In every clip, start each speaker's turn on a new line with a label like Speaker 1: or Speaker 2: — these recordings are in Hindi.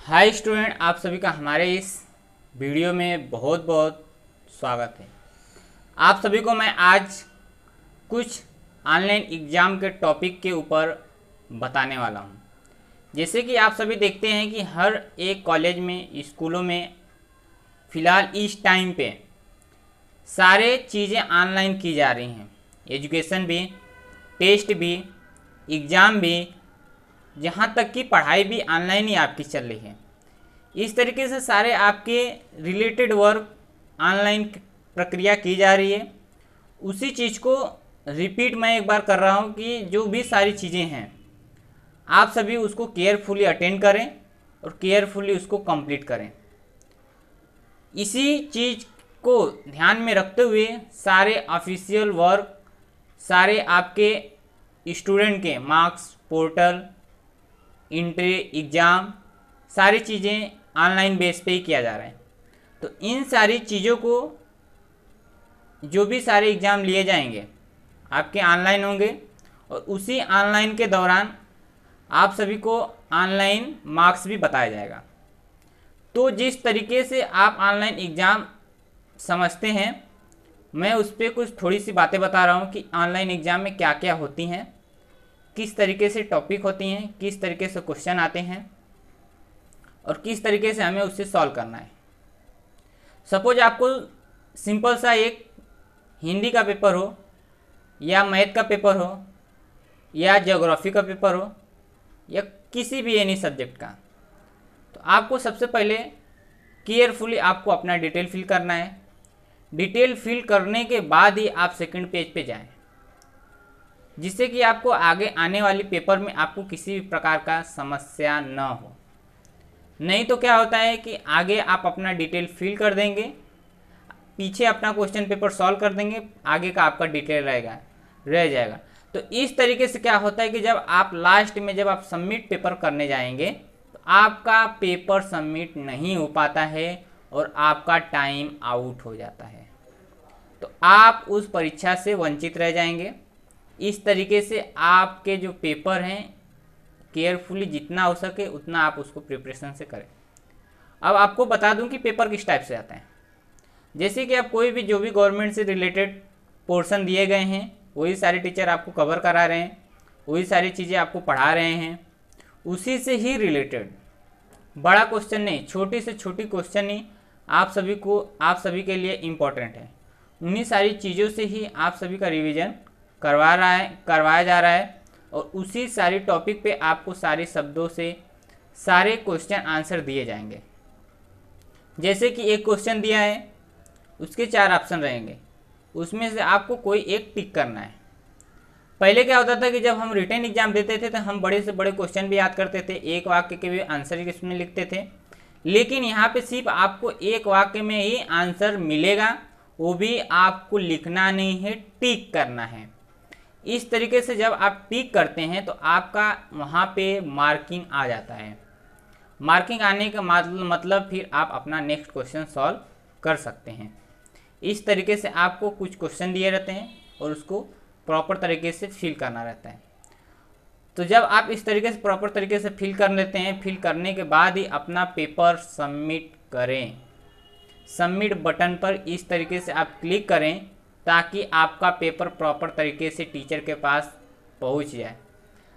Speaker 1: हाय स्टूडेंट, आप सभी का हमारे इस वीडियो में बहुत बहुत स्वागत है। आप सभी को मैं आज कुछ ऑनलाइन एग्ज़ाम के टॉपिक के ऊपर बताने वाला हूं। जैसे कि आप सभी देखते हैं कि हर एक कॉलेज में, स्कूलों में फ़िलहाल इस टाइम पे सारे चीज़ें ऑनलाइन की जा रही हैं। एजुकेशन भी, टेस्ट भी, एग्ज़ाम भी, जहाँ तक कि पढ़ाई भी ऑनलाइन ही आपकी चल रही है। इस तरीके से सारे आपके रिलेटेड वर्क ऑनलाइन प्रक्रिया की जा रही है। उसी चीज़ को रिपीट मैं एक बार कर रहा हूँ कि जो भी सारी चीज़ें हैं आप सभी उसको केयरफुली अटेंड करें और केयरफुली उसको कंप्लीट करें। इसी चीज़ को ध्यान में रखते हुए सारे ऑफिशियल वर्क, सारे आपके स्टूडेंट के मार्क्स, पोर्टल, इंट्री, एग्ज़ाम, सारी चीज़ें ऑनलाइन बेस पे ही किया जा रहा है। तो इन सारी चीज़ों को, जो भी सारे एग्ज़ाम लिए जाएंगे आपके ऑनलाइन होंगे और उसी ऑनलाइन के दौरान आप सभी को ऑनलाइन मार्क्स भी बताया जाएगा। तो जिस तरीके से आप ऑनलाइन एग्ज़ाम समझते हैं, मैं उस पर कुछ थोड़ी सी बातें बता रहा हूँ कि ऑनलाइन एग्ज़ाम में क्या क्या होती हैं, किस तरीके से टॉपिक होती हैं, किस तरीके से क्वेश्चन आते हैं और किस तरीके से हमें उससे सॉल्व करना है। सपोज आपको सिंपल सा एक हिंदी का पेपर हो या मैथ का पेपर हो या ज्योग्राफी का पेपर हो या किसी भी एनी सब्जेक्ट का, तो आपको सबसे पहले केयरफुली आपको अपना डिटेल फिल करना है। डिटेल फिल करने के बाद ही आप सेकंड पेज पे जाएं, जिससे कि आपको आगे आने वाली पेपर में आपको किसी भी प्रकार का समस्या न हो। नहीं तो क्या होता है कि आगे आप अपना डिटेल फिल कर देंगे, पीछे अपना क्वेश्चन पेपर सॉल्व कर देंगे, आगे का आपका डिटेल रह जाएगा। तो इस तरीके से क्या होता है कि जब आप लास्ट में जब आप सबमिट पेपर करने जाएंगे तो आपका पेपर सबमिट नहीं हो पाता है और आपका टाइम आउट हो जाता है, तो आप उस परीक्षा से वंचित रह जाएंगे। इस तरीके से आपके जो पेपर हैं केयरफुली जितना हो सके उतना आप उसको प्रिपरेशन से करें। अब आपको बता दूं कि पेपर किस टाइप से आते हैं। जैसे कि आप कोई भी जो भी गवर्नमेंट से रिलेटेड पोर्शन दिए गए हैं वही सारे टीचर आपको कवर करा रहे हैं, वही सारी चीज़ें आपको पढ़ा रहे हैं, उसी से ही रिलेटेड बड़ा क्वेश्चन नहीं, छोटी से छोटी क्वेश्चन ही आप सभी के लिए इम्पोर्टेंट है। उन्हीं सारी चीज़ों से ही आप सभी का रिवीजन करवाया जा रहा है और उसी सारी टॉपिक पे आपको सारे शब्दों से सारे क्वेश्चन आंसर दिए जाएंगे। जैसे कि एक क्वेश्चन दिया है, उसके 4 ऑप्शन रहेंगे, उसमें से आपको कोई एक टिक करना है। पहले क्या होता था कि जब हम रिटन एग्जाम देते थे तो हम बड़े से बड़े क्वेश्चन भी याद करते थे, एक वाक्य के भी आंसर इसमें लिखते थे, लेकिन यहाँ पे सिर्फ आपको एक वाक्य में ही आंसर मिलेगा, वो भी आपको लिखना नहीं है, टिक करना है। इस तरीके से जब आप टिक करते हैं तो आपका वहाँ पे मार्किंग आ जाता है। मार्किंग आने का मतलब फिर आप अपना नेक्स्ट क्वेश्चन सॉल्व कर सकते हैं। इस तरीके से आपको कुछ क्वेश्चन दिए रहते हैं और उसको प्रॉपर तरीके से फिल करना रहता है। तो जब आप इस तरीके से प्रॉपर तरीके से फिल कर लेते हैं, फिल करने के बाद ही अपना पेपर सबमिट करें। सबमिट बटन पर इस तरीके से आप क्लिक करें ताकि आपका पेपर प्रॉपर तरीके से टीचर के पास पहुंच जाए।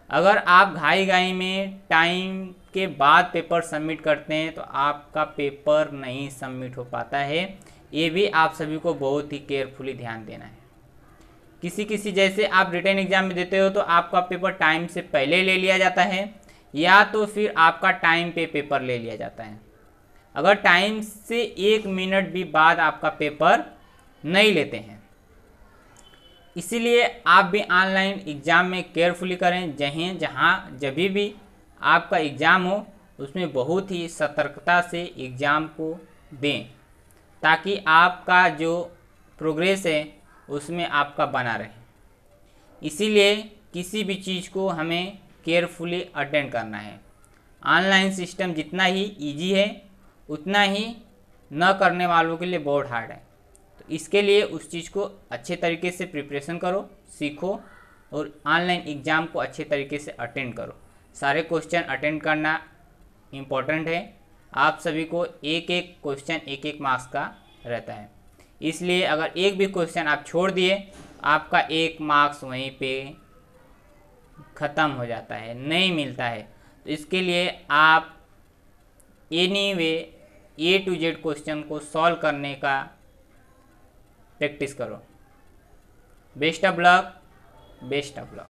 Speaker 1: अगर आप घाई में टाइम के बाद पेपर सबमिट करते हैं तो आपका पेपर नहीं सबमिट हो पाता है। ये भी आप सभी को बहुत ही केयरफुली ध्यान देना है। किसी जैसे आप रिटन एग्जाम में देते हो तो आपका पेपर टाइम से पहले ले लिया जाता है या तो फिर आपका टाइम पे पेपर ले लिया जाता है। अगर टाइम से 1 मिनट भी बाद आपका पेपर नहीं लेते हैं। इसीलिए आप भी ऑनलाइन एग्ज़ाम में केयरफुली करें। जब भी आपका एग्ज़ाम हो उसमें बहुत ही सतर्कता से एग्ज़ाम को दें ताकि आपका जो प्रोग्रेस है उसमें आपका बना रहे। इसीलिए किसी भी चीज़ को हमें केयरफुली अटेंड करना है। ऑनलाइन सिस्टम जितना ही इजी है उतना ही न करने वालों के लिए बहुत हार्ड है। तो इसके लिए उस चीज़ को अच्छे तरीके से प्रिपरेशन करो, सीखो और ऑनलाइन एग्ज़ाम को अच्छे तरीके से अटेंड करो। सारे क्वेश्चन अटेंड करना इम्पोर्टेंट है। आप सभी को एक एक क्वेश्चन एक एक मार्क्स का रहता है, इसलिए अगर एक भी क्वेश्चन आप छोड़ दिए आपका 1 मार्क्स वहीं पे ख़त्म हो जाता है, नहीं मिलता है। तो इसके लिए आप anyway A to Z question को सॉल्व करने का प्रैक्टिस करो। Best of luck, best of luck.